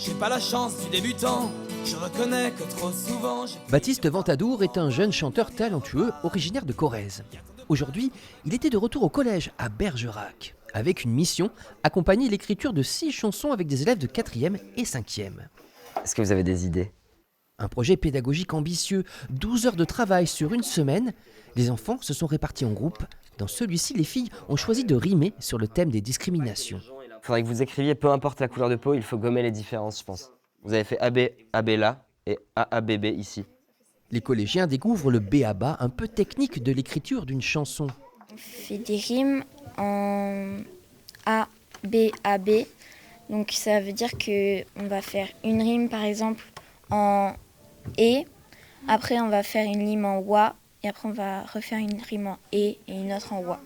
J'ai pas la chance du débutant, je reconnais que trop souvent Baptiste Ventadour est un jeune chanteur talentueux originaire de Corrèze. Aujourd'hui, il était de retour au collège à Bergerac, avec une mission, accompagner l'écriture de 6 chansons avec des élèves de 4e et 5e. Est-ce que vous avez des idées? Un projet pédagogique ambitieux, 12 heures de travail sur une semaine. Les enfants se sont répartis en groupes. Dans celui-ci, les filles ont choisi de rimer sur le thème des discriminations. Il faudrait que vous écriviez, peu importe la couleur de peau, il faut gommer les différences, je pense. Vous avez fait AB, AB là et AABB ici. Les collégiens découvrent le b.a.-ba, un peu technique de l'écriture d'une chanson. On fait des rimes en A, B, A, B. Donc ça veut dire qu'on va faire une rime par exemple en E, après on va faire une rime en Wa, et après on va refaire une rime en E et une autre en Wa.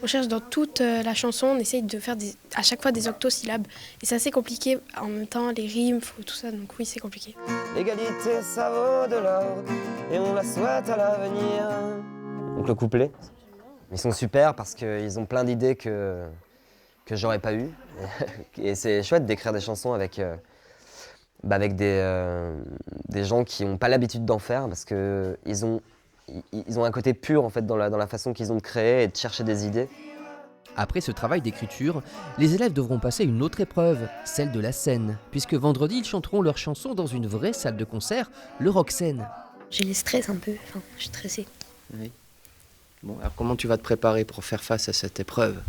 On cherche dans toute la chanson, on essaye de faire à chaque fois des octosyllabes. Et c'est assez compliqué, en même temps les rimes, tout ça, donc oui c'est compliqué. L'égalité ça vaut de l'or et on la souhaite à l'avenir. Donc le couplet, ils sont super parce qu'ils ont plein d'idées que j'aurais pas eues. Et c'est chouette d'écrire des chansons avec des gens qui n'ont pas l'habitude d'en faire parce qu'ils ont un côté pur en fait, dans la façon qu'ils ont de créer et de chercher des idées. Après ce travail d'écriture, les élèves devront passer une autre épreuve, celle de la scène, puisque vendredi, ils chanteront leurs chansons dans une vraie salle de concert, le Roxen. J'ai le stress un peu, je suis stressée. Oui. Bon, alors comment tu vas te préparer pour faire face à cette épreuve?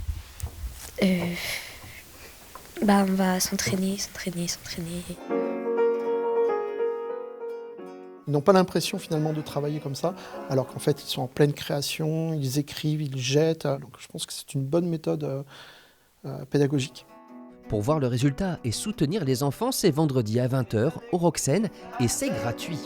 On va s'entraîner. Ils n'ont pas l'impression finalement de travailler comme ça, alors qu'en fait ils sont en pleine création, ils écrivent, ils jettent. Donc je pense que c'est une bonne méthode pédagogique. Pour voir le résultat et soutenir les enfants, c'est vendredi à 20 h au Roxen et c'est gratuit.